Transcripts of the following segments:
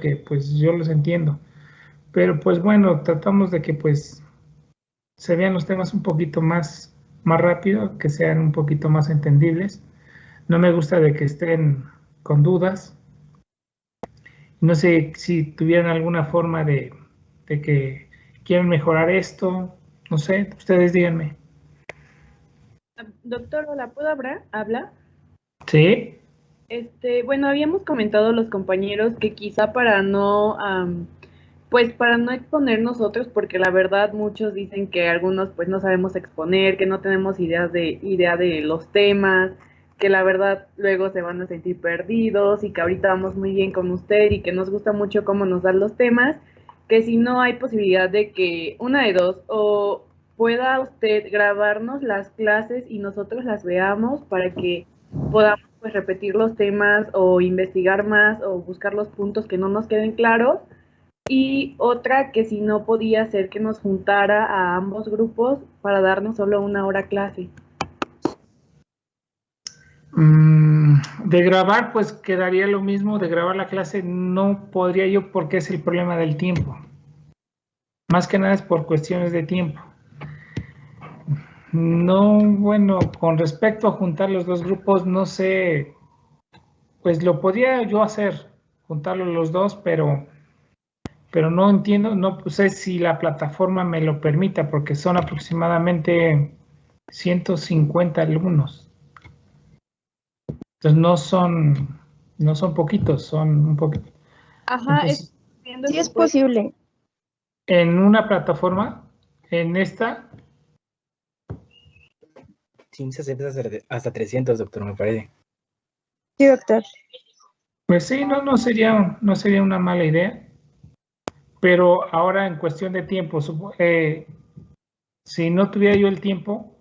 que pues yo los entiendo. Pero pues bueno, tratamos de que pues se vean los temas un poquito más rápido, que sean un poquito más entendibles. No me gusta de que estén con dudas. No sé si tuvieran alguna forma de que quieren mejorar esto. No sé, ustedes díganme. Doctor, hola, ¿puedo hablar? Sí. Bueno, habíamos comentado los compañeros que quizá para no, pues para no exponer nosotros, porque la verdad muchos dicen que algunos pues no sabemos exponer, que no tenemos idea de los temas, que la verdad luego se van a sentir perdidos y que ahorita vamos muy bien con usted y que nos gusta mucho cómo nos dan los temas, que si no hay posibilidad de que una de dos, o pueda usted grabarnos las clases y nosotros las veamos para que podamos pues repetir los temas o investigar más o buscar los puntos que no nos queden claros. Y otra que si no podía ser que nos juntara a ambos grupos para darnos solo una hora clase. De grabar, pues quedaría lo mismo. De grabar la clase no podría yo porque es el problema del tiempo. Más que nada es por cuestiones de tiempo. No, bueno, con respecto a juntar los dos grupos, no sé, pues lo podía yo hacer, juntarlos los dos, pero no entiendo, no sé si la plataforma me lo permita, porque son aproximadamente 150 alumnos. Entonces no son poquitos, son un poquito. Ajá, Entonces, viendo Sí si es puede. posible. en una plataforma, en esta, Sí, se acepta hasta 300, doctor, me parece. Sí, doctor. pues sí, no sería una mala idea. Pero ahora en cuestión de tiempo, si no tuviera yo el tiempo,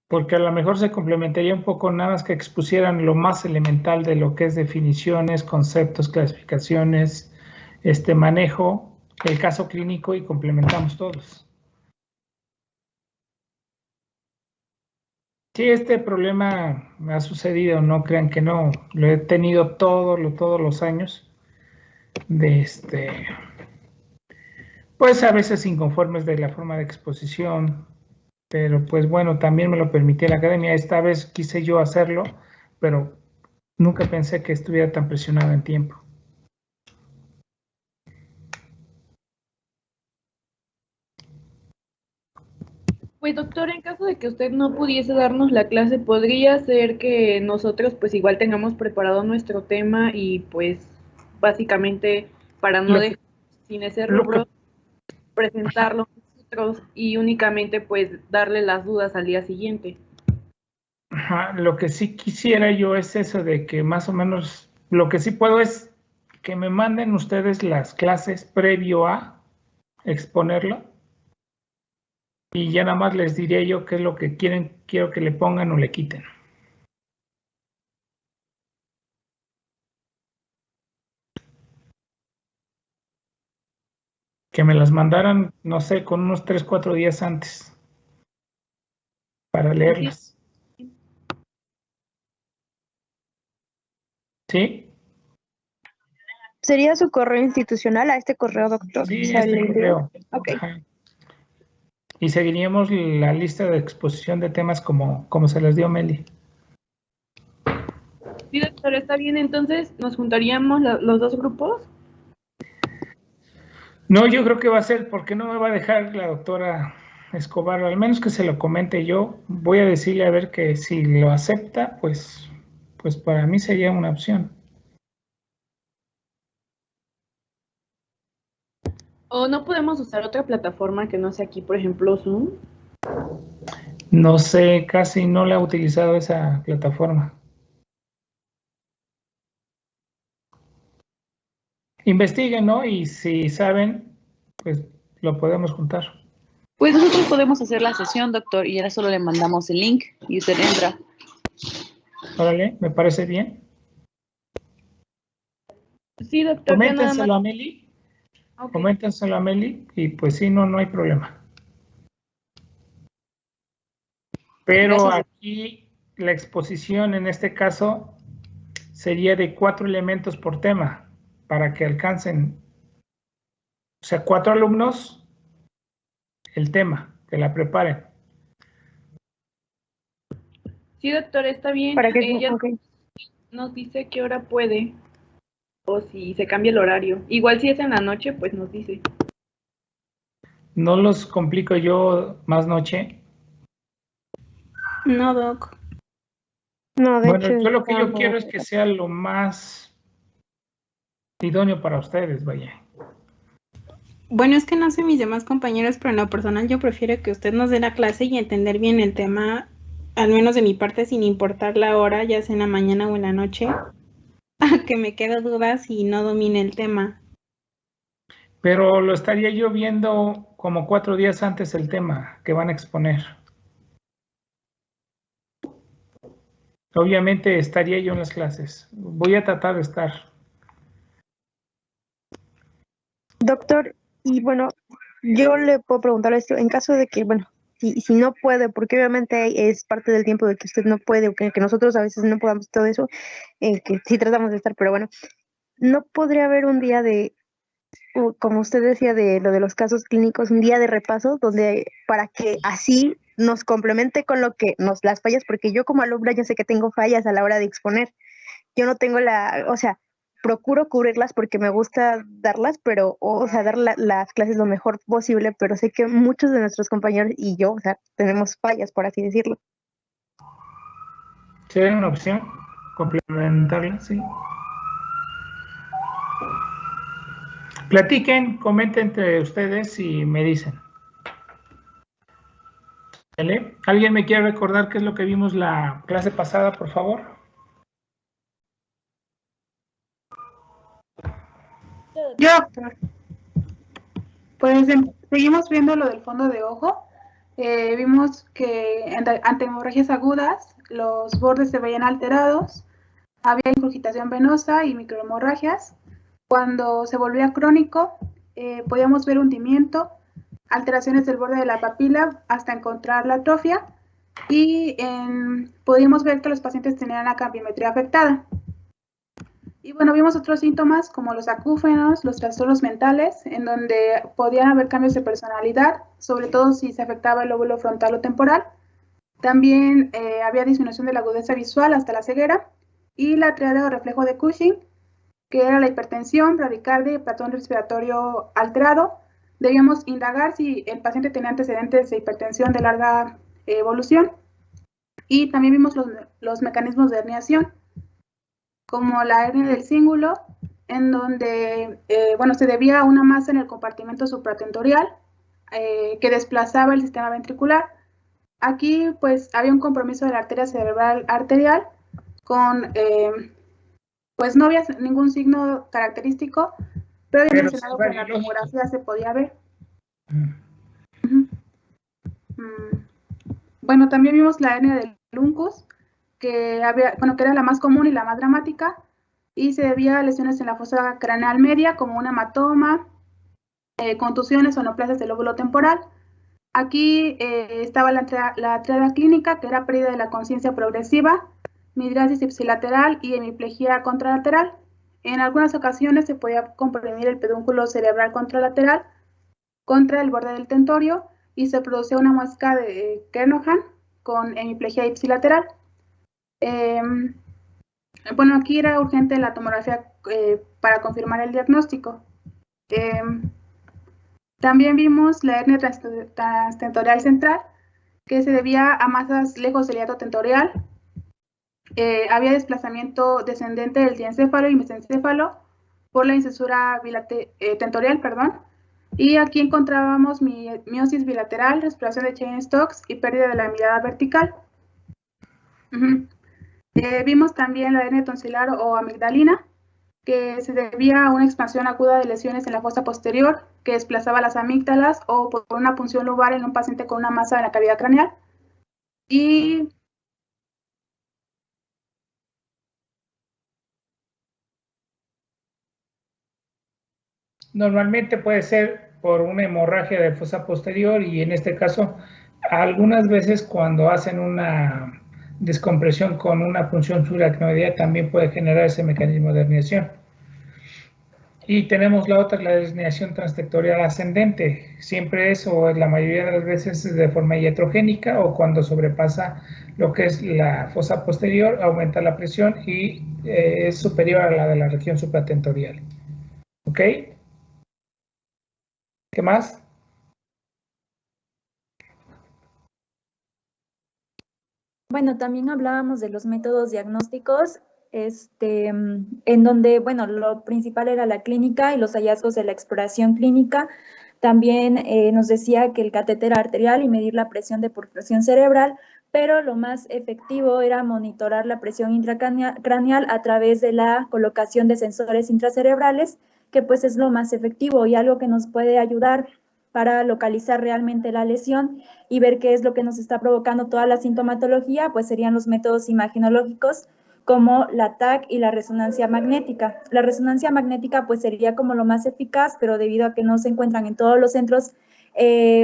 porque a lo mejor se complementaría un poco nada más que expusieran lo más elemental de lo que es definiciones, conceptos, clasificaciones, manejo, el caso clínico y complementamos todos. Sí, este problema me ha sucedido, no crean que no, lo he tenido todos los años de pues a veces inconformes de la forma de exposición, pero pues bueno, también me lo permitía la academia. Esta vez quise yo hacerlo, pero nunca pensé que estuviera tan presionado en tiempo. Pues doctor, en caso de que usted no pudiese darnos la clase, podría ser que nosotros pues igual tengamos preparado nuestro tema y pues básicamente para no Lo, dejar sin ese lo que, rubro, presentarlo nosotros y únicamente pues darle las dudas al día siguiente. lo que sí quisiera yo es eso de que más o menos, lo que sí puedo es que me manden ustedes las clases previo a exponerlo y ya nada más les diré yo qué es lo que quiero que le pongan o le quiten. Que me las mandaran, no sé, con unos 3, 4 días antes para leerlas. ¿Sí? ¿Sería su correo institucional a este correo, doctor? Sí, ¿Se le envió? correo. Ok. Ajá. Y seguiríamos la lista de exposición de temas como se les dio Meli. Sí, doctor, está bien, entonces nos juntaríamos los dos grupos. No, yo creo que va a ser, porque no me va a dejar la doctora Escobar, al menos que se lo comente yo. Voy a decirle a ver que si lo acepta, pues para mí sería una opción. O no podemos usar otra plataforma que no sea aquí, por ejemplo, Zoom. No sé, casi no la he utilizado esa plataforma. Investiguen, ¿no? Y si saben, pues lo podemos juntar. Pues nosotros podemos hacer la sesión, doctor, y ahora solo le mandamos el link y usted entra. Órale, me parece bien. Sí, doctor, ya nada más. Coméntenselo a Meli. Okay. Coméntenselo a Meli y pues sí, no hay problema. Pero Gracias. aquí la exposición en este caso sería de 4 elementos por tema para que alcancen, o sea, 4 alumnos el tema, que la preparen. Sí, doctor, está bien. Para que Ella ok. nos dice qué hora puede o si se cambia el horario. Igual si es en la noche, pues nos dice. No los complico yo más noche. No, Doc. No, de Bueno, hecho, yo lo que yo está quiero es que sea lo más idóneo para ustedes, vaya. Bueno, es que no sé mis demás compañeros, pero en lo personal yo prefiero que usted nos dé la clase y entender bien el tema, al menos de mi parte, sin importar la hora, ya sea en la mañana o en la noche, a que me quede dudas y no domine el tema. Pero lo estaría yo viendo como 4 días antes el tema que van a exponer. Obviamente estaría yo en las clases. Voy a tratar de estar. doctor, y bueno, yo le puedo preguntar esto, en caso de que, bueno, si no puede, porque obviamente es parte del tiempo de que usted no puede, o que nosotros a veces no podamos todo eso, que sí tratamos de estar, pero bueno, no podría haber un día de, como usted decía, de lo de los casos clínicos, un día de repaso, donde para que así nos complemente con lo que nos las fallas, porque yo como alumna yo sé que tengo fallas a la hora de exponer. Yo no tengo o sea, procuro cubrirlas porque me gusta darlas, pero, o sea, dar las clases lo mejor posible, pero sé que muchos de nuestros compañeros y yo, o sea, tenemos fallas, por así decirlo. ¿Sería una opción complementarla? Sí. Platiquen, comenten entre ustedes y me dicen. ¿Vale? ¿Alguien me quiere recordar qué es lo que vimos la clase pasada, por favor? Yo, doctor. Pues seguimos viendo lo del fondo de ojo. Vimos que ante hemorragias agudas los bordes se veían alterados, había ingurgitación venosa y microhemorragias. Cuando se volvía crónico, podíamos ver hundimiento, alteraciones del borde de la papila hasta encontrar la atrofia y podíamos ver que los pacientes tenían la campimetría afectada. Y bueno, vimos otros síntomas como los acúfenos, los trastornos mentales, en donde podían haber cambios de personalidad, sobre todo si se afectaba el lóbulo frontal o temporal. También había disminución de la agudeza visual hasta la ceguera y la triada o reflejo de Cushing, que era la hipertensión, bradicardia y patrón respiratorio alterado. Debíamos indagar si el paciente tenía antecedentes de hipertensión de larga evolución. Y también vimos los mecanismos de herniación, como la hernia del cíngulo, en donde bueno, se debía a una masa en el compartimento supratentorial que desplazaba el sistema ventricular. Aquí pues había un compromiso de la arteria cerebral arterial con, pues no había ningún signo característico, pero había mencionado que en la tomografía se podía ver. Bueno, también vimos la hernia del uncus, que era la más común y la más dramática, y se debía a lesiones en la fosa craneal media, como un hematoma, contusiones o neoplasias del lóbulo temporal. Aquí estaba la triada clínica, que era pérdida de la conciencia progresiva, midriasis ipsilateral y hemiplegia contralateral. En algunas ocasiones se podía comprimir el pedúnculo cerebral contralateral contra el borde del tentorio y se producía una muesca de Kernohan con hemiplegia ipsilateral. Bueno, aquí era urgente la tomografía para confirmar el diagnóstico. También vimos la hernia transtentorial central, que se debía a masas lejos del hiato tentorial. Había desplazamiento descendente del diencéfalo y mesencéfalo por la incisura tentorial, y aquí encontrábamos miosis bilateral, respiración de Cheyne-Stokes y pérdida de la mirada vertical. Vimos también la hernia tonsilar o amigdalina, que se debía a una expansión aguda de lesiones en la fosa posterior que desplazaba las amígdalas o por una punción lobar en un paciente con una masa en la cavidad craneal. Y Normalmente puede ser por una hemorragia de fosa posterior y en este caso Algunas veces cuando hacen una descompresión con una punción subaracnoidea también puede generar ese mecanismo de herniación. Y tenemos la otra, la desviación transtectorial ascendente. Siempre es, o la mayoría de las veces, es de forma iatrogénica o cuando sobrepasa lo que es la fosa posterior, aumenta la presión y es superior a la de la región supratentorial. ¿Ok? ¿Qué más? Bueno, también hablábamos de los métodos diagnósticos, en donde, bueno, lo principal era la clínica y los hallazgos de la exploración clínica. También nos decía que el catéter arterial y medir la presión de perfusión cerebral, pero lo más efectivo era monitorar la presión intracraneal a través de la colocación de sensores intracerebrales, que pues es lo más efectivo y algo que nos puede ayudar para localizar realmente la lesión y ver qué es lo que nos está provocando toda la sintomatología, pues serían los métodos imaginológicos como la TAC y la resonancia magnética. La resonancia magnética pues sería como lo más eficaz, pero debido a que no se encuentran en todos los centros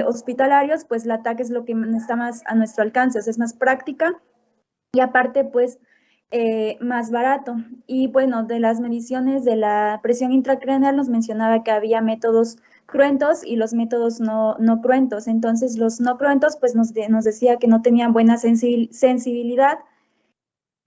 hospitalarios, pues la TAC es lo que está más a nuestro alcance, o sea, es más práctica y aparte pues más barato. Y bueno, de las mediciones de la presión intracraneal nos mencionaba que había métodos cruentos y los métodos no cruentos. Entonces los no cruentos pues nos decía que no tenían buena sensibilidad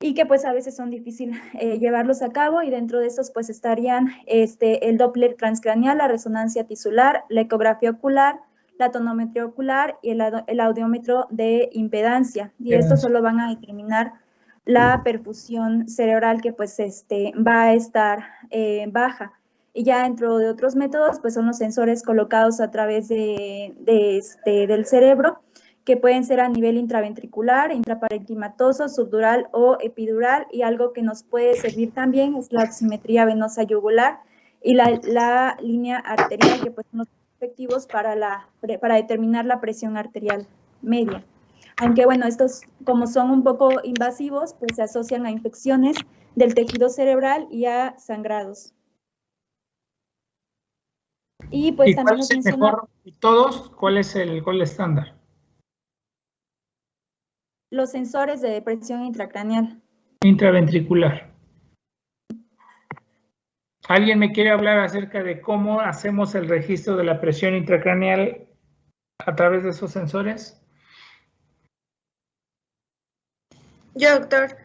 y que pues a veces son difíciles llevarlos a cabo, y dentro de estos pues estarían el Doppler transcraneal, la resonancia tisular, la ecografía ocular, la tonometría ocular y el audiómetro de impedancia, y estos solo van a determinar la perfusión cerebral que pues va a estar baja. Y ya dentro de otros métodos pues son los sensores colocados a través del cerebro, que pueden ser a nivel intraventricular, intraparenquimatoso, subdural o epidural, y algo que nos puede servir también es la oximetría venosa yugular y la línea arterial, que pues son los efectivos para determinar la presión arterial media. Aunque bueno, estos como son un poco invasivos, pues se asocian a infecciones del tejido cerebral y a sangrados. Y pues también nos menciona... Mejor de todos, ¿cuál es el estándar? Los sensores de presión intracraneal. Intraventricular. ¿Alguien me quiere hablar acerca de cómo hacemos el registro de la presión intracraneal a través de esos sensores? Yo, doctor,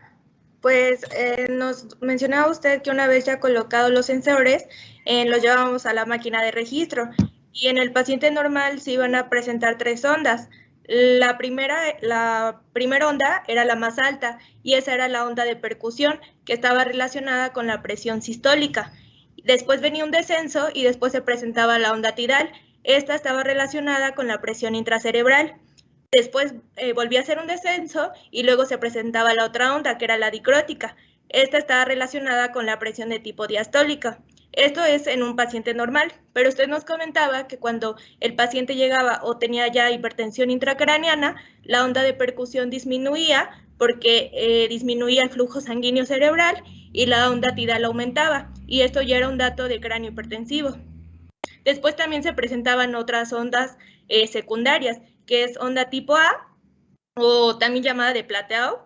pues nos mencionaba usted que una vez ya colocados los sensores, los llevábamos a la máquina de registro, y en el paciente normal se iban a presentar 3 ondas. La primera onda era la más alta, y esa era la onda de percusión, que estaba relacionada con la presión sistólica. Después venía un descenso y después se presentaba la onda tidal. Esta estaba relacionada con la presión intracerebral. Después volvía a hacer un descenso y luego se presentaba la otra onda, que era la dicrótica. Esta estaba relacionada con la presión de tipo diastólica. Esto es en un paciente normal, pero usted nos comentaba que cuando el paciente llegaba o tenía ya hipertensión intracraneana, la onda de percusión disminuía porque disminuía el flujo sanguíneo cerebral y la onda tidal aumentaba, y esto ya era un dato de cráneo hipertensivo. Después también se presentaban otras ondas secundarias, que es onda tipo A, o también llamada de plateau,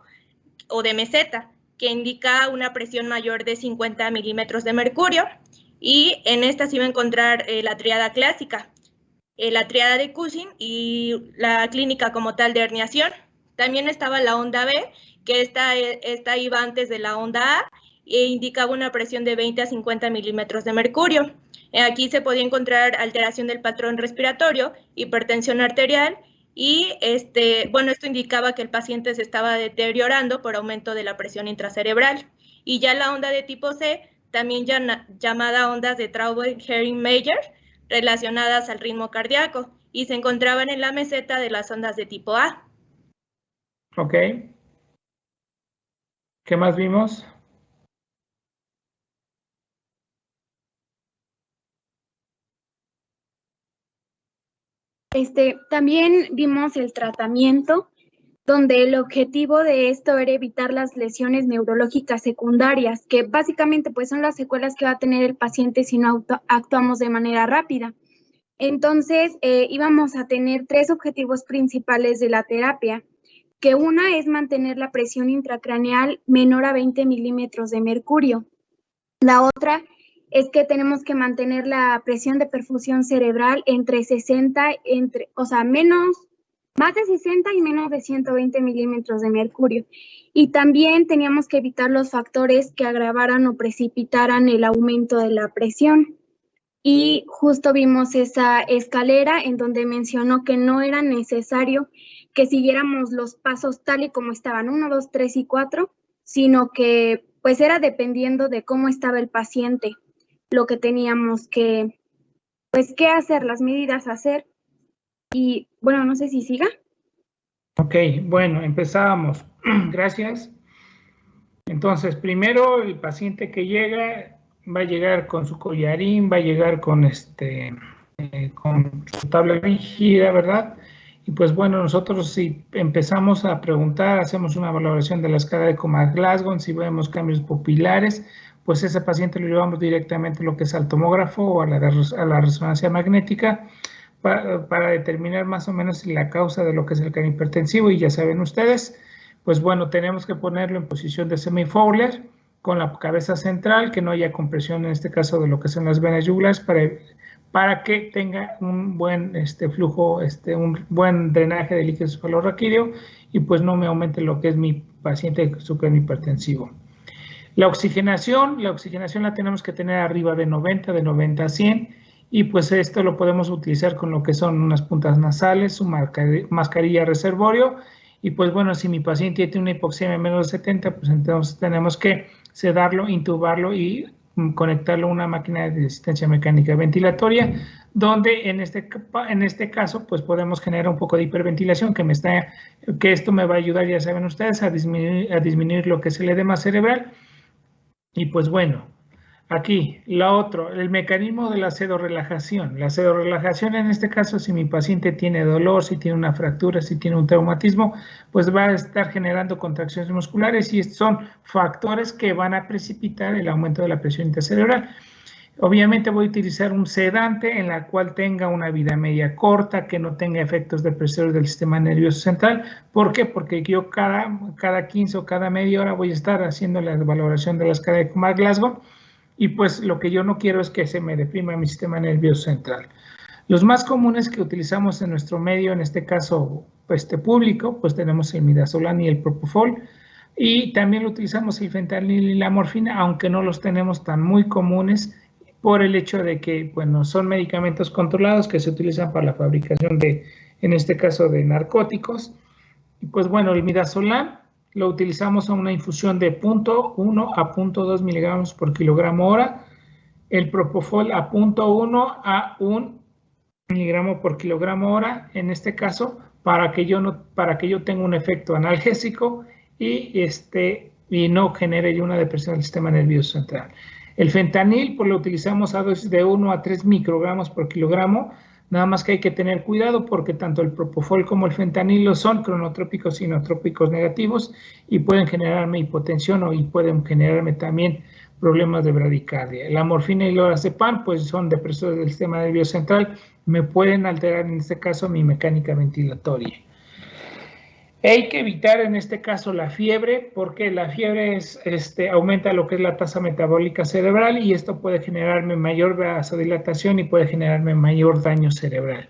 o de meseta, que indica una presión mayor de 50 milímetros de mercurio, y en esta se iba a encontrar la triada clásica, la triada de Cushing y la clínica como tal de herniación. También estaba la onda B, que esta iba antes de la onda A e indicaba una presión de 20 a 50 milímetros de mercurio. Aquí se podía encontrar alteración del patrón respiratorio, hipertensión arterial y esto indicaba que el paciente se estaba deteriorando por aumento de la presión intracerebral. Y ya la onda de tipo C, también llamada ondas de Traube-Herring-Meyer, relacionadas al ritmo cardíaco, y se encontraban en la meseta de las ondas de tipo A. Ok. ¿Qué más vimos? También vimos el tratamiento, donde el objetivo de esto era evitar las lesiones neurológicas secundarias, que básicamente pues son las secuelas que va a tener el paciente si no actuamos de manera rápida. Entonces, íbamos a tener 3 objetivos principales de la terapia, que una es mantener la presión intracraneal menor a 20 milímetros de mercurio. La otra es que tenemos que mantener la presión de perfusión cerebral entre 60, más de 60 y menos de 120 milímetros de mercurio. Y también teníamos que evitar los factores que agravaran o precipitaran el aumento de la presión. Y justo vimos esa escalera en donde mencionó que no era necesario que siguiéramos los pasos tal y como estaban, 1, 2, 3 y 4, sino que pues era dependiendo de cómo estaba el paciente, lo que teníamos que, pues, qué hacer, las medidas a hacer. Y bueno, no sé si siga. Ok, bueno, empezábamos. Gracias. Entonces, primero el paciente que llega va a llegar con su collarín, va a llegar con con su tabla rígida, ¿verdad? Y pues bueno, nosotros si empezamos a preguntar, hacemos una valoración de la escala de Comas-Glasgow, si vemos cambios pupilares, pues ese paciente lo llevamos directamente a lo que es al tomógrafo o a la resonancia magnética para determinar más o menos la causa de lo que es el cáncer hipertensivo. Y ya saben ustedes, pues bueno, tenemos que ponerlo en posición de semi-Fowler con la cabeza central, que no haya compresión en este caso de lo que son las venas yugulares para que tenga un buen flujo, un buen drenaje de líquido cefalorraquídeo y pues no me aumente lo que es mi paciente súper hipertensivo. La oxigenación la tenemos que tener arriba de 90 a 100 y pues esto lo podemos utilizar con lo que son unas puntas nasales, su mascarilla reservorio y pues bueno, si mi paciente tiene una hipoxemia menos de 70, pues entonces tenemos que sedarlo, intubarlo y conectarlo a una máquina de asistencia mecánica ventilatoria, donde en este caso pues podemos generar un poco de hiperventilación que esto me va a ayudar, ya saben ustedes, a disminuir lo que es el edema cerebral. Y pues bueno, aquí el mecanismo de la sedorrelajación. La sedorrelajación en este caso, si mi paciente tiene dolor, si tiene una fractura, si tiene un traumatismo, pues va a estar generando contracciones musculares y estos son factores que van a precipitar el aumento de la presión intracerebral. Obviamente voy a utilizar un sedante en la cual tenga una vida media corta, que no tenga efectos depresores del sistema nervioso central. ¿Por qué? Porque yo cada 15 o cada media hora voy a estar haciendo la valoración de la escala de Comas-Glasgow y pues lo que yo no quiero es que se me deprima mi sistema nervioso central. Los más comunes que utilizamos en nuestro medio, en este caso público, pues tenemos el midazolam y el propofol, y también lo utilizamos el fentanil y la morfina, aunque no los tenemos tan muy comunes por el hecho de que, bueno, son medicamentos controlados que se utilizan para la fabricación en este caso, de narcóticos. Y pues bueno, el midazolam lo utilizamos a una infusión de 0.1 a 0.2 miligramos por kilogramo hora. El propofol a 0.1 a 1 miligramo por kilogramo hora, en este caso, para que yo tenga un efecto analgésico y no genere una depresión del sistema nervioso central. El fentanil, pues lo utilizamos a dosis de 1 a 3 microgramos por kilogramo, nada más que hay que tener cuidado porque tanto el propofol como el fentanilo son cronotrópicos y nootrópicos negativos y pueden generarme hipotensión y pueden generarme también problemas de bradicardia. La morfina y el lorazepam pues son depresores del sistema nervioso central, me pueden alterar en este caso mi mecánica ventilatoria. Hay que evitar en este caso la fiebre porque la fiebre aumenta lo que es la tasa metabólica cerebral y esto puede generarme mayor vasodilatación y puede generarme mayor daño cerebral.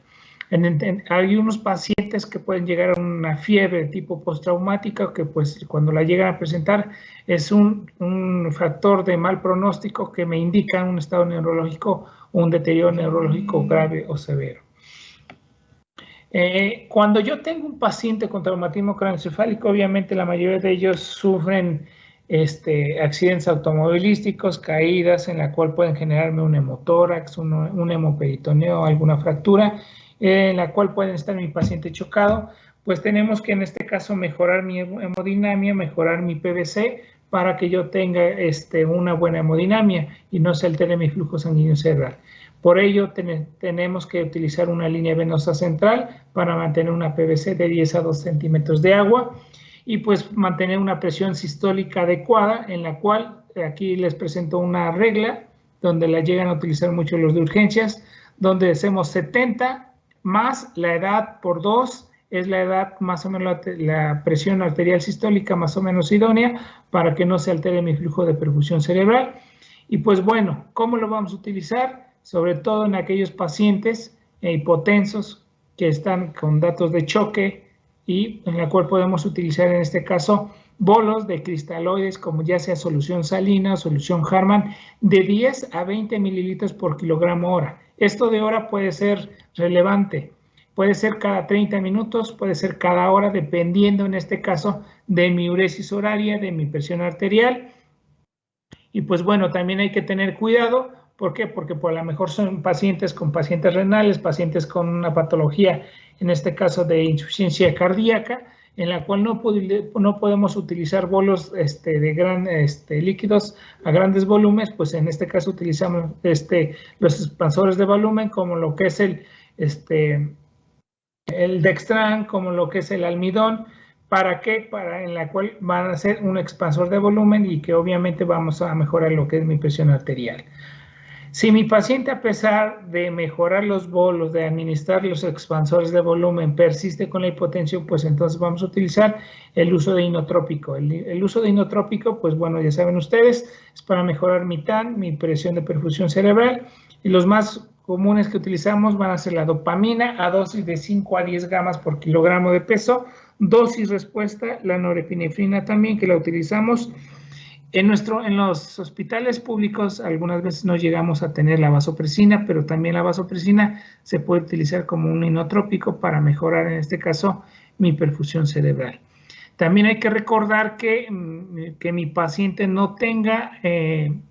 Hay unos pacientes que pueden llegar a una fiebre tipo postraumática que pues cuando la llegan a presentar es un factor de mal pronóstico que me indica un estado neurológico o un deterioro neurológico grave o severo. Cuando yo tengo un paciente con traumatismo craneoencefálico, obviamente la mayoría de ellos sufren accidentes automovilísticos, caídas en la cual pueden generarme un hemotórax, un hemoperitoneo, alguna fractura, en la cual pueden estar mi paciente chocado, pues tenemos que en este caso mejorar mi hemodinamia, mejorar mi PVC para que yo tenga una buena hemodinamia y no se altere mi flujo sanguíneo cerebral. Por ello tenemos que utilizar una línea venosa central para mantener una PVC de 10 a 2 centímetros de agua y pues mantener una presión sistólica adecuada, en la cual aquí les presento una regla donde la llegan a utilizar mucho los de urgencias, donde hacemos 70 más la edad por 2, es la edad más o menos la presión arterial sistólica más o menos idónea para que no se altere mi flujo de perfusión cerebral. Y pues bueno, ¿cómo lo vamos a utilizar? Sobre todo en aquellos pacientes hipotensos que están con datos de choque y en la cual podemos utilizar en este caso bolos de cristaloides como ya sea solución salina o solución Harman de 10 a 20 mililitros por kilogramo hora. Esto de hora puede ser relevante, puede ser cada 30 minutos, puede ser cada hora, dependiendo en este caso de mi uresis horaria, de mi presión arterial. Y pues bueno, también hay que tener cuidado. ¿Por qué? Porque por lo mejor son pacientes con pacientes renales, pacientes con una patología, en este caso de insuficiencia cardíaca, en la cual no podemos utilizar bolos de líquidos a grandes volúmenes, pues en este caso utilizamos los expansores de volumen como lo que es el Dextran, como lo que es el almidón. ¿Para qué? En la cual van a ser un expansor de volumen y que obviamente vamos a mejorar lo que es mi presión arterial. Si mi paciente, a pesar de mejorar los bolos, de administrar los expansores de volumen, persiste con la hipotensión, pues entonces vamos a utilizar el uso de inotrópico. El uso de inotrópico, pues bueno, ya saben ustedes, es para mejorar mi TAN, mi presión de perfusión cerebral, y los más comunes que utilizamos van a ser la dopamina a dosis de 5 a 10 gamas por kilogramo de peso, dosis respuesta, la norepinefrina también, que la utilizamos. En los hospitales públicos algunas veces no llegamos a tener la vasopresina, pero también la vasopresina se puede utilizar como un inotrópico para mejorar en este caso mi perfusión cerebral. También hay que recordar que mi paciente no tenga el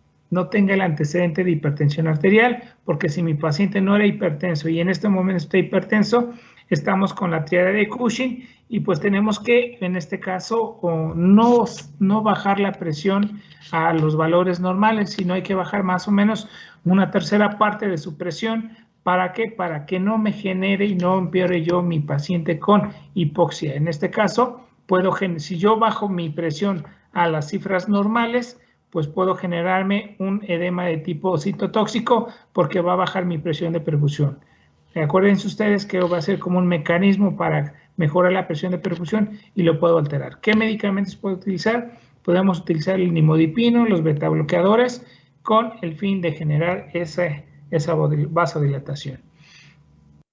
antecedente de hipertensión arterial, porque si mi paciente no era hipertenso y en este momento está hipertenso, estamos con la triada de Cushing y pues tenemos que, en este caso, no bajar la presión a los valores normales, sino hay que bajar más o menos una tercera parte de su presión. ¿Para qué? Para que no me genere y no empeore yo mi paciente con hipoxia. En este caso, si yo bajo mi presión a las cifras normales, pues puedo generarme un edema de tipo citotóxico porque va a bajar mi presión de perfusión. Acuérdense ustedes que va a ser como un mecanismo para mejorar la presión de perfusión y lo puedo alterar. ¿Qué medicamentos puedo utilizar? Podemos utilizar el nimodipino, los betabloqueadores, con el fin de generar esa vasodilatación.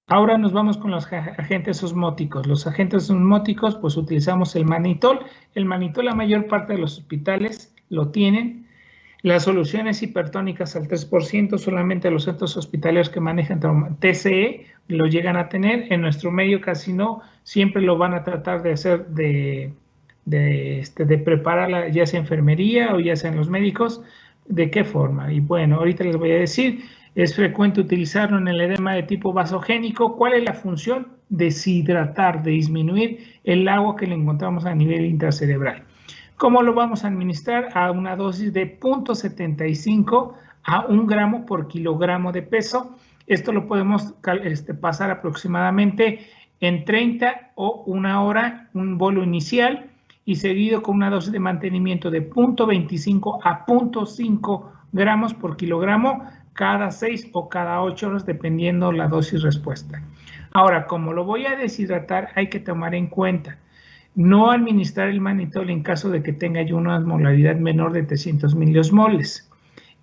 Ahora nos vamos con los agentes osmóticos. Los agentes osmóticos, pues utilizamos el manitol. El manitol, la mayor parte de los hospitales lo tienen. Las soluciones hipertónicas al 3%, solamente los centros hospitalarios que manejan TCE lo llegan a tener. En nuestro medio casi no, siempre lo van a tratar de hacer, de preparar, ya sea enfermería o ya sea en los médicos. ¿De qué forma? Y bueno, ahorita les voy a decir, es frecuente utilizarlo en el edema de tipo vasogénico. ¿Cuál es la función? Deshidratar, de disminuir el agua que le encontramos a nivel intracerebral. ¿Cómo lo vamos a administrar? A una dosis de 0.75 a 1 gramo por kilogramo de peso. Esto lo podemos pasar aproximadamente en 30 o 1 hora, un bolo inicial, y seguido con una dosis de mantenimiento de 0.25 a 0.5 gramos por kilogramo cada 6 o cada 8 horas, dependiendo la dosis respuesta. Ahora, como lo voy a deshidratar, hay que tomar en cuenta no administrar el manitol en caso de que tenga yo una osmolaridad menor de 300 miliosmoles.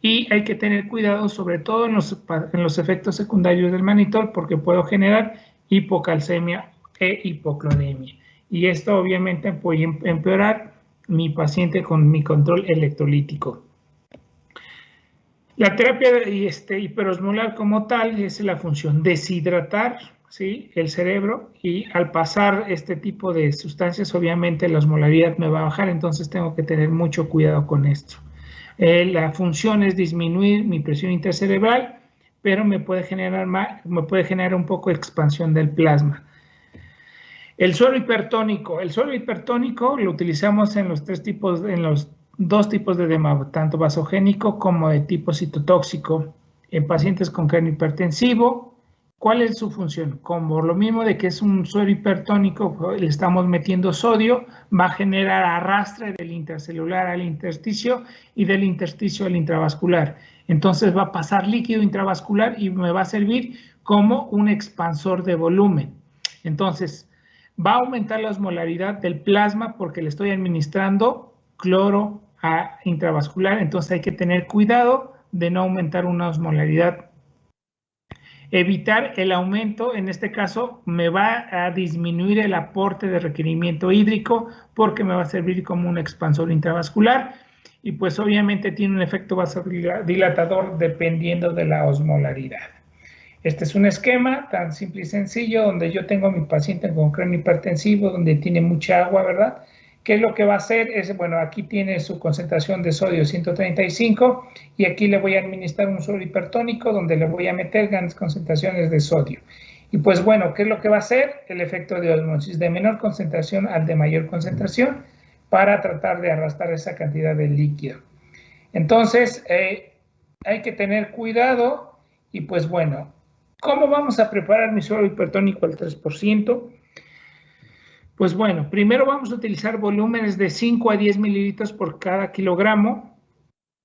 Y hay que tener cuidado sobre todo en los efectos secundarios del manitol, porque puedo generar hipocalcemia e hipoclonemia. Y esto obviamente puede empeorar mi paciente con mi control electrolítico. La terapia hiperosmolar como tal es la función deshidratar, ¿sí?, el cerebro, y al pasar este tipo de sustancias obviamente la osmolaridad me va a bajar, entonces tengo que tener mucho cuidado con esto. La función es disminuir mi presión intracerebral, pero me puede generar un poco de expansión del plasma. El suero hipertónico lo utilizamos en los dos tipos de edema, tanto vasogénico como de tipo citotóxico, en pacientes con cráneo hipertensivo. ¿Cuál es su función? Como lo mismo de que es un suero hipertónico, le estamos metiendo sodio, va a generar arrastre del intracelular al intersticio y del intersticio al intravascular. Entonces va a pasar líquido intravascular y me va a servir como un expansor de volumen. Entonces, va a aumentar la osmolaridad del plasma porque le estoy administrando cloro intravascular. Entonces hay que tener cuidado de no aumentar una osmolaridad. Evitar el aumento, en este caso, me va a disminuir el aporte de requerimiento hídrico porque me va a servir como un expansor intravascular y pues obviamente tiene un efecto vasodilatador dependiendo de la osmolaridad. Este es un esquema tan simple y sencillo donde yo tengo a mi paciente con cráneo hipertensivo donde tiene mucha agua, ¿verdad? ¿Qué es lo que va a hacer? Bueno, aquí tiene su concentración de sodio 135 y aquí le voy a administrar un suero hipertónico donde le voy a meter grandes concentraciones de sodio. Y pues bueno, ¿qué es lo que va a hacer? El efecto de osmosis de menor concentración al de mayor concentración para tratar de arrastrar esa cantidad de líquido. Entonces, hay que tener cuidado y pues bueno, ¿cómo vamos a preparar mi suero hipertónico al 3%? Pues bueno, primero vamos a utilizar volúmenes de 5 a 10 mililitros por cada kilogramo.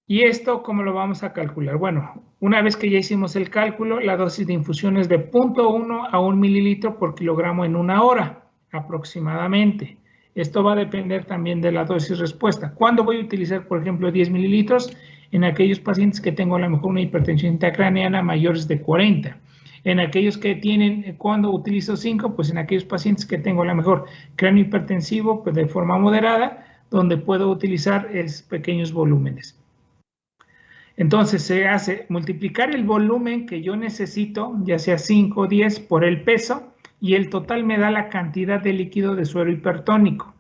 ¿Y esto cómo lo vamos a calcular? Bueno, una vez que ya hicimos el cálculo, la dosis de infusión es de 0.1 a 1 mililitro por kilogramo en 1 hora aproximadamente. Esto va a depender también de la dosis respuesta. ¿Cuándo voy a utilizar, por ejemplo, 10 mililitros? En aquellos pacientes que tengo a lo mejor una hipertensión intracraneana mayores de 40. En aquellos que tienen, ¿cuándo utilizo 5? Pues en aquellos pacientes que tengo a lo mejor cráneo hipertensivo pues de forma moderada, donde puedo utilizar pequeños volúmenes. Entonces se hace multiplicar el volumen que yo necesito, ya sea 5 o 10, por el peso, y el total me da la cantidad de líquido de suero hipertónico.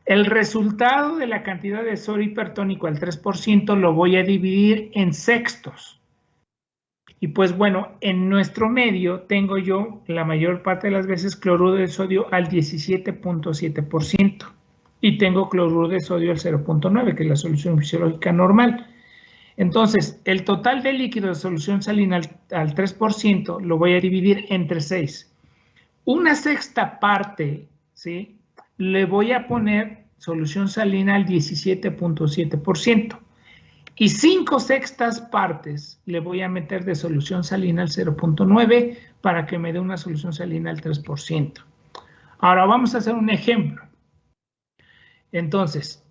El resultado de la cantidad de suero hipertónico al 3% lo voy a dividir en sextos. Y pues bueno, en nuestro medio tengo yo la mayor parte de las veces cloruro de sodio al 17.7% y tengo cloruro de sodio al 0.9, que es la solución fisiológica normal. Entonces, el total de líquido de solución salina al 3% lo voy a dividir entre 6. Una sexta parte, ¿sí? Le voy a poner solución salina al 17.7%. Y 5 sextas partes le voy a meter de solución salina al 0.9 para que me dé una solución salina al 3%. Ahora vamos a hacer un ejemplo. Entonces,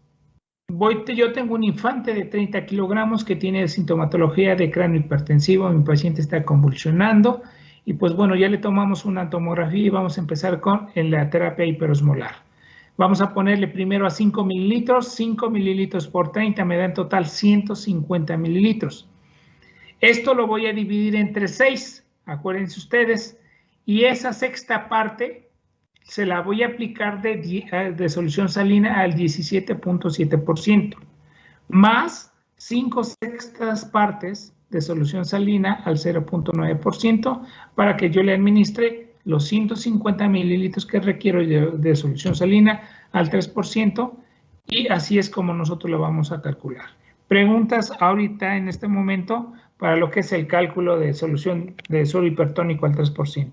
yo tengo un infante de 30 kilogramos que tiene sintomatología de cráneo hipertensivo, mi paciente está convulsionando y pues bueno, ya le tomamos una tomografía y vamos a empezar con la terapia hiperosmolar. Vamos a ponerle primero a 5 mililitros, 5 mililitros por 30 me da en total 150 mililitros. Esto lo voy a dividir entre 6, acuérdense ustedes, y esa sexta parte se la voy a aplicar de solución salina al 17.7%, más 5 sextas partes de solución salina al 0.9% para que yo le administre los 150 mililitros que requiero de solución salina al 3% y así es como nosotros lo vamos a calcular. Preguntas ahorita en este momento para lo que es el cálculo de solución de suero hipertónico al 3%.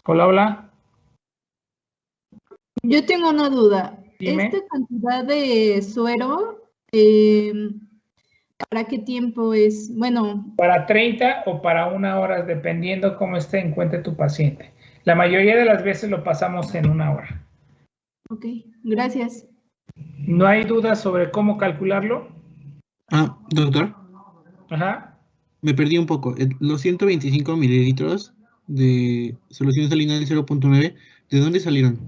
Hola, hola. Yo tengo una duda. Dime. ¿Esta cantidad de suero, para qué tiempo es? Bueno. Para 30 o para 1 hora, dependiendo cómo se encuentre tu paciente. La mayoría de las veces lo pasamos en 1 hora. Ok, gracias. ¿No hay dudas sobre cómo calcularlo? Doctor. Ajá. Me perdí un poco. Los 125 mililitros de solución salina del 0.9, ¿de dónde salieron?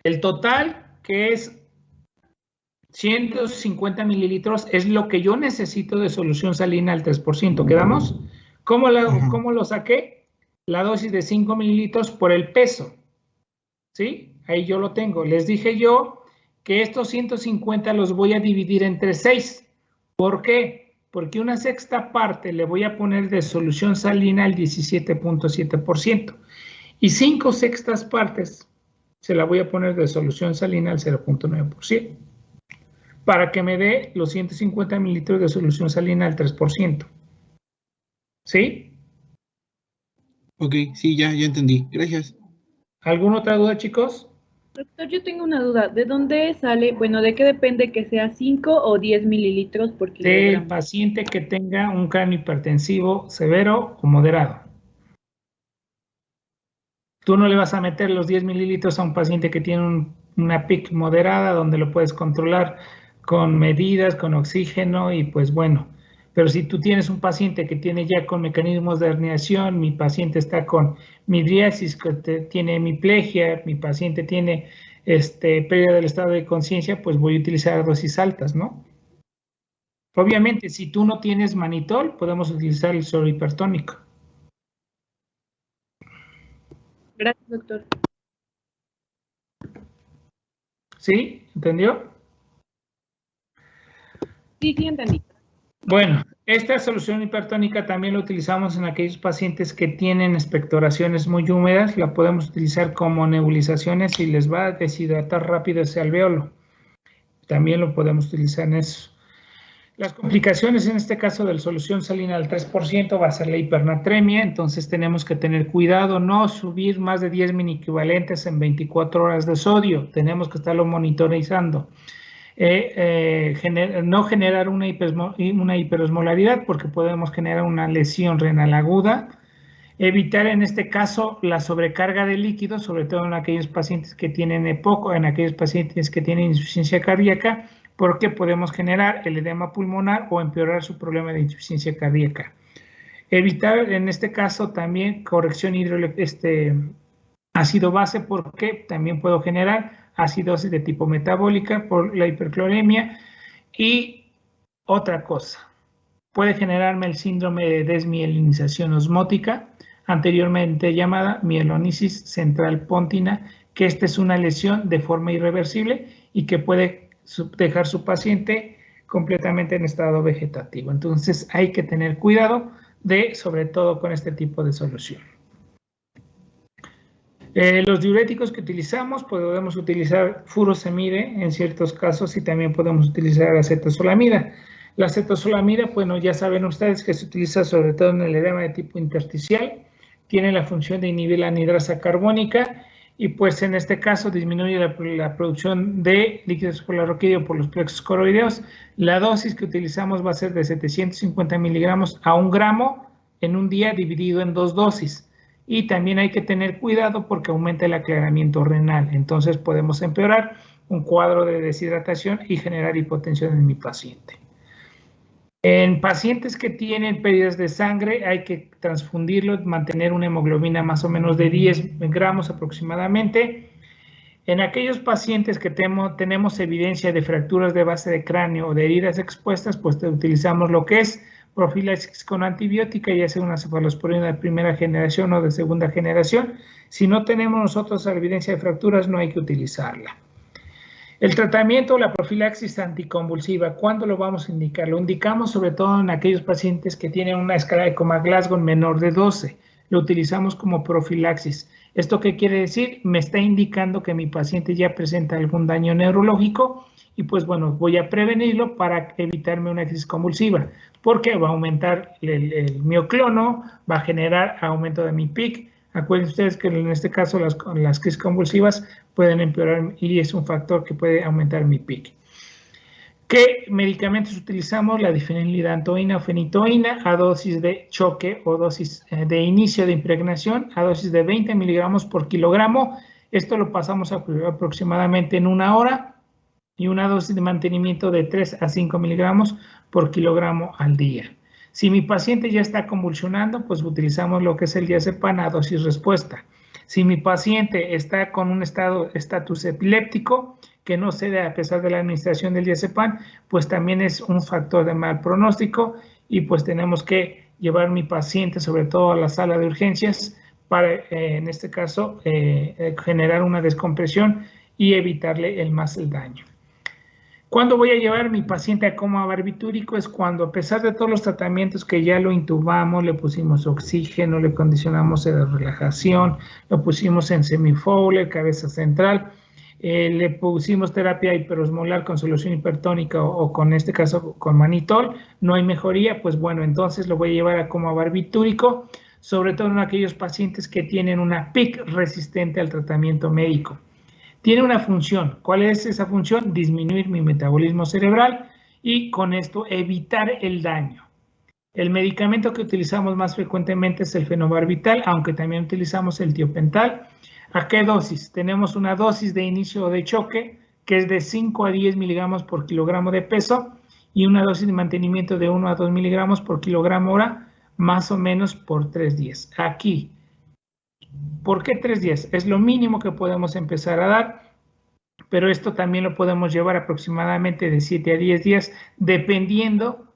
El total, que es 150 mililitros, es lo que yo necesito de solución salina al 3%. ¿Quedamos? ¿Cómo lo saqué? La dosis de 5 mililitros por el peso. ¿Sí? Ahí yo lo tengo. Les dije yo que estos 150 los voy a dividir entre 6. ¿Por qué? Porque una sexta parte le voy a poner de solución salina al 17.7% y 5 sextas partes se la voy a poner de solución salina al 0.9% para que me dé los 150 mililitros de solución salina al 3%. ¿Sí? Ok, sí, ya entendí. Gracias. ¿Alguna otra duda, chicos? Doctor, yo tengo una duda. ¿De dónde sale, bueno, de qué depende que sea 5 o 10 mililitros por kilogramo? Del paciente que tenga un cráneo hipertensivo severo o moderado. Tú no le vas a meter los 10 mililitros a un paciente que tiene una PIC moderada, donde lo puedes controlar con medidas, con oxígeno y pues bueno. Pero si tú tienes un paciente que tiene ya con mecanismos de herniación, mi paciente está con midriasis, que tiene hemiplegia, mi paciente tiene pérdida del estado de conciencia, pues voy a utilizar dosis altas, ¿no? Obviamente, si tú no tienes manitol, podemos utilizar el suero hipertónico. Gracias, doctor. ¿Sí? ¿Entendió? Sí, entendí. Bueno, esta solución hipertónica también la utilizamos en aquellos pacientes que tienen expectoraciones muy húmedas. La podemos utilizar como nebulizaciones y les va a deshidratar rápido ese alveolo. También lo podemos utilizar en eso. Las complicaciones en este caso de la solución salina al 3% va a ser la hipernatremia, entonces tenemos que tener cuidado, no subir más de 10 mini-equivalentes en 24 horas de sodio, tenemos que estarlo monitorizando. No generar una hiperosmolaridad porque podemos generar una lesión renal aguda. Evitar en este caso la sobrecarga de líquidos, sobre todo en aquellos pacientes que tienen EPOC, en aquellos pacientes que tienen insuficiencia cardíaca, porque podemos generar el edema pulmonar o empeorar su problema de insuficiencia cardíaca. Evitar en este caso también corrección ácido base, porque también puedo generar acidosis de tipo metabólica por la hipercloremia. Y otra cosa, puede generarme el síndrome de desmielinización osmótica, anteriormente llamada mielonisis central póntina, que esta es una lesión de forma irreversible y que puede dejar su paciente completamente en estado vegetativo. Entonces hay que tener cuidado sobre todo con este tipo de solución. Los diuréticos que utilizamos, podemos utilizar furosemide en ciertos casos y también podemos utilizar acetozolamida. La acetozolamida, bueno, ya saben ustedes que se utiliza sobre todo en el edema de tipo intersticial, tiene la función de inhibir la anhidrasa carbónica y pues en este caso disminuye la producción de líquido esclerorraquídeo por los plexos coroideos. La dosis que utilizamos va a ser de 750 miligramos a 1 gramo en un día dividido en 2 dosis. Y también hay que tener cuidado porque aumenta el aclaramiento renal. Entonces podemos empeorar un cuadro de deshidratación y generar hipotensión en mi paciente. En pacientes que tienen pérdidas de sangre hay que transfundirlos, mantener una hemoglobina más o menos de 10 gramos aproximadamente. En aquellos pacientes que tenemos evidencia de fracturas de base de cráneo o de heridas expuestas, pues utilizamos lo que es profilaxis con antibiótica, ya sea una cefalosporina de primera generación o de segunda generación. Si no tenemos nosotros evidencia de fracturas, no hay que utilizarla. El tratamiento, la profilaxis anticonvulsiva, ¿cuándo lo vamos a indicar? Lo indicamos sobre todo en aquellos pacientes que tienen una escala de Coma-Glasgow menor de 12. Lo utilizamos como profilaxis. ¿Esto qué quiere decir? Me está indicando que mi paciente ya presenta algún daño neurológico y pues bueno, voy a prevenirlo para evitarme una crisis convulsiva, porque va a aumentar el mioclono, va a generar aumento de mi PIC. Acuérdense ustedes que en este caso las crisis convulsivas pueden empeorar y es un factor que puede aumentar mi PIC. ¿Qué medicamentos utilizamos? La difenilidantoína o fenitoína a dosis de choque o dosis de inicio de impregnación a dosis de 20 miligramos por kilogramo. Esto lo pasamos aproximadamente en 1 hora y una dosis de mantenimiento de 3 a 5 miligramos por kilogramo al día. Si mi paciente ya está convulsionando, pues utilizamos lo que es el diazepam a dosis respuesta. Si mi paciente está con un estatus epiléptico que no cede a pesar de la administración del diazepam, pues también es un factor de mal pronóstico y pues tenemos que llevar a mi paciente sobre todo a la sala de urgencias para en este caso generar una descompresión y evitarle el daño. ¿Cuándo voy a llevar a mi paciente a coma barbitúrico? Es cuando, a pesar de todos los tratamientos que ya lo intubamos, le pusimos oxígeno, le condicionamos de relajación, lo pusimos en semifowler, cabeza central, le pusimos terapia hiperosmolar con solución hipertónica o con este caso con manitol, no hay mejoría, pues bueno, entonces lo voy a llevar a coma barbitúrico, sobre todo en aquellos pacientes que tienen una PIC resistente al tratamiento médico. Tiene una función. ¿Cuál es esa función? Disminuir mi metabolismo cerebral y con esto evitar el daño. El medicamento que utilizamos más frecuentemente es el fenobarbital, aunque también utilizamos el tiopental. ¿A qué dosis? Tenemos una dosis de inicio de choque que es de 5 a 10 miligramos por kilogramo de peso y una dosis de mantenimiento de 1 a 2 miligramos por kilogramo hora, más o menos por 3 días. Aquí, ¿por qué 3 días? Es lo mínimo que podemos empezar a dar, pero esto también lo podemos llevar aproximadamente de 7 a 10 días, dependiendo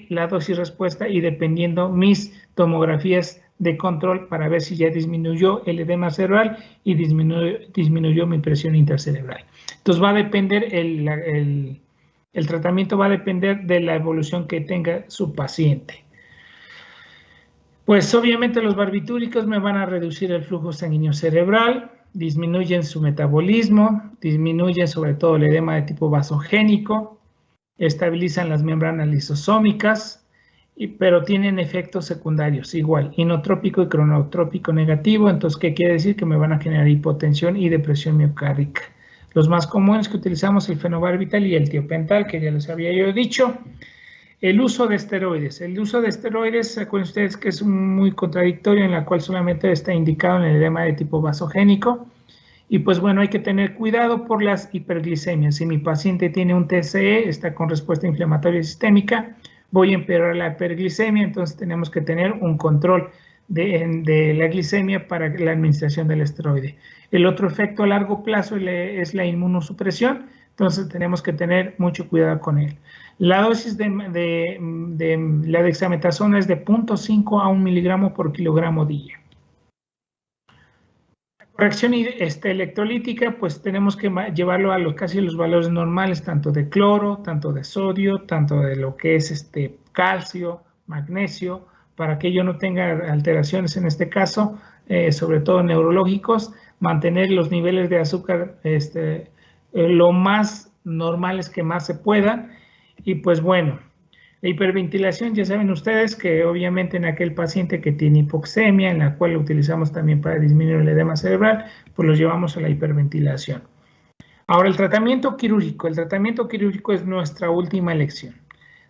la dosis respuesta y dependiendo mis tomografías de control para ver si ya disminuyó el edema cerebral y disminuyó mi presión intercerebral. Entonces va a depender, el tratamiento va a depender de la evolución que tenga su paciente. Pues obviamente los barbitúricos me van a reducir el flujo sanguíneo cerebral, disminuyen su metabolismo, disminuyen sobre todo el edema de tipo vasogénico, estabilizan las membranas lisosómicas, pero tienen efectos secundarios igual, inotrópico y cronotrópico negativo. Entonces, ¿qué quiere decir? Que me van a generar hipotensión y depresión miocárdica. Los más comunes que utilizamos el fenobarbital y el tiopental, que ya les había yo dicho. El uso de esteroides. El uso de esteroides, acuérdense ustedes que es muy contradictorio, en la cual solamente está indicado en el edema de tipo vasogénico. Y pues bueno, hay que tener cuidado por las hiperglicemias. Si mi paciente tiene un TSE, está con respuesta inflamatoria sistémica, voy a empeorar la hiperglicemia, entonces tenemos que tener un control de la glicemia para la administración del esteroide. El otro efecto a largo plazo es la inmunosupresión, entonces tenemos que tener mucho cuidado con él. La dosis de la dexametasona es de 0.5 a 1 miligramo por kilogramo día. Corrección electrolítica, pues tenemos que llevarlo a casi los valores normales, tanto de cloro, tanto de sodio, tanto de lo que es calcio, magnesio, para que yo no tenga alteraciones en este caso, sobre todo neurológicos, mantener los niveles de azúcar lo más normales que más se puedan. Y pues bueno, la hiperventilación, ya saben ustedes que obviamente en aquel paciente que tiene hipoxemia, en la cual lo utilizamos también para disminuir el edema cerebral, pues los llevamos a la hiperventilación. Ahora, el tratamiento quirúrgico. El tratamiento quirúrgico es nuestra última elección.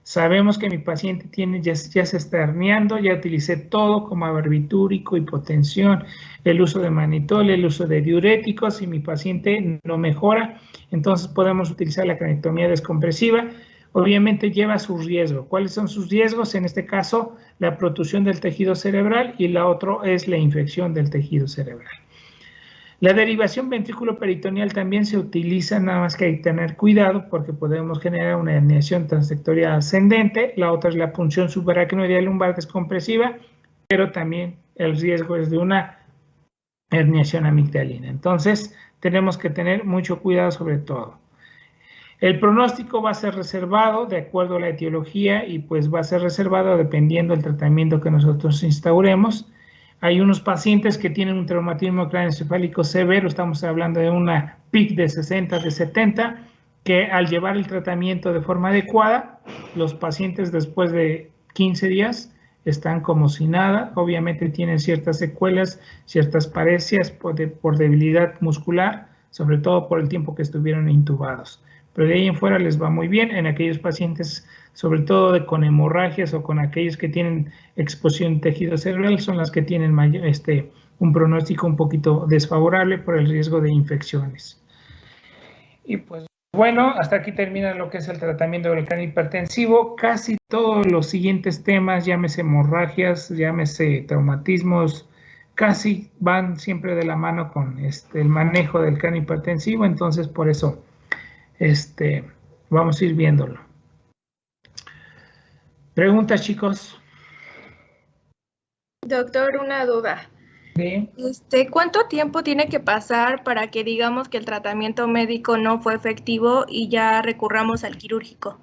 Sabemos que mi paciente ya se está herniando, ya utilicé todo como barbitúrico, hipotensión, el uso de manitol, el uso de diuréticos y mi paciente no mejora, entonces podemos utilizar la cranectomía descompresiva. Obviamente lleva su riesgo. ¿Cuáles son sus riesgos? En este caso, la protrusión del tejido cerebral y la otra es la infección del tejido cerebral. La derivación ventrículo-peritoneal también se utiliza, nada más que hay que tener cuidado porque podemos generar una herniación transsectorial ascendente. La otra es la punción subaracnoidea lumbar descompresiva, pero también el riesgo es de una herniación amigdalina. Entonces, tenemos que tener mucho cuidado sobre todo. El pronóstico va a ser reservado de acuerdo a la etiología y pues va a ser reservado dependiendo del tratamiento que nosotros instauremos. Hay unos pacientes que tienen un traumatismo craneoencefálico severo, estamos hablando de una PIC de 60, de 70, que al llevar el tratamiento de forma adecuada, los pacientes después de 15 días están como si nada, obviamente tienen ciertas secuelas, ciertas parecias por debilidad muscular, sobre todo por el tiempo que estuvieron intubados. Pero de ahí en fuera les va muy bien en aquellos pacientes, sobre todo con hemorragias o con aquellos que tienen exposición de tejido cerebral, son las que tienen un pronóstico un poquito desfavorable por el riesgo de infecciones. Y pues bueno, hasta aquí termina lo que es el tratamiento del cáncer hipertensivo. Casi todos los siguientes temas, llámese hemorragias, llámese traumatismos, casi van siempre de la mano con el manejo del cáncer hipertensivo, entonces por eso vamos a ir viéndolo. Preguntas, chicos. Doctor, una duda. ¿Sí? ¿Cuánto tiempo tiene que pasar para que digamos que el tratamiento médico no fue efectivo y ya recurramos al quirúrgico?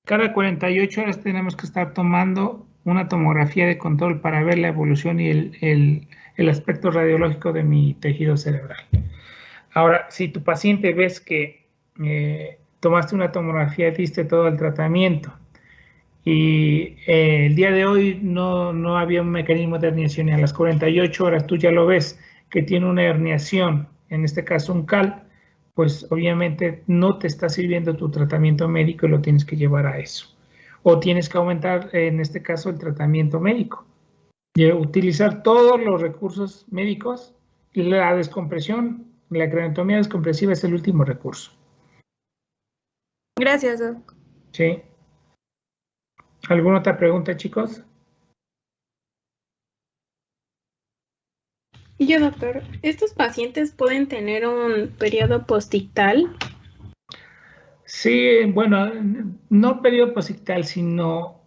Cada 48 horas tenemos que estar tomando una tomografía de control para ver la evolución y el aspecto radiológico de mi tejido cerebral. Ahora, si tu paciente ves que tomaste una tomografía, diste todo el tratamiento y el día de hoy no había un mecanismo de herniación y a las 48 horas tú ya lo ves que tiene una herniación, en este caso un CAL, pues obviamente no te está sirviendo tu tratamiento médico y lo tienes que llevar a eso. O tienes que aumentar, en este caso, el tratamiento médico. Y utilizar todos los recursos médicos. La descompresión, la craniotomía descompresiva es el último recurso. Gracias, Doc. Sí. ¿Alguna otra pregunta, chicos? Y yo, doctor, ¿estos pacientes pueden tener un periodo postictal? Sí, bueno, no periodo posictal, sino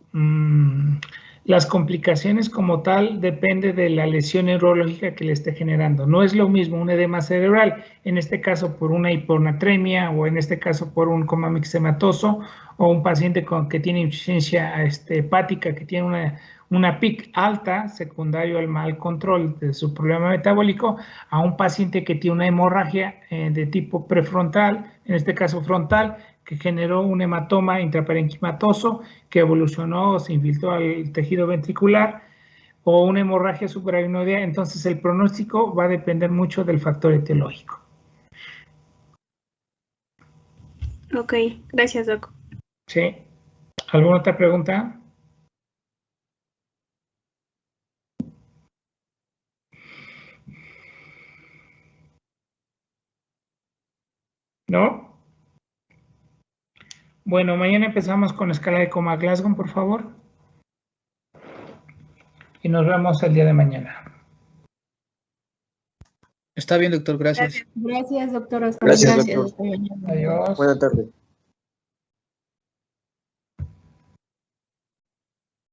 las complicaciones como tal depende de la lesión neurológica que le esté generando. No es lo mismo un edema cerebral, en este caso por una hiponatremia o en este caso por un coma mixematoso o un paciente que tiene insuficiencia hepática, que tiene una PIC alta, secundario al mal control de su problema metabólico, a un paciente que tiene una hemorragia de tipo prefrontal, en este caso frontal, que generó un hematoma intraparenquimatoso que evolucionó o se infiltró al tejido ventricular, o una hemorragia suprarinoidea. Entonces el pronóstico va a depender mucho del factor etiológico. Ok, gracias, Doc. Sí. ¿Alguna otra pregunta? ¿No? Bueno, mañana empezamos con escala de Coma-Glasgow, por favor. Y nos vemos el día de mañana. Está bien, doctor, gracias. Gracias, doctor. Hasta Gracias, mañana. doctor. Adiós. Buenas tardes.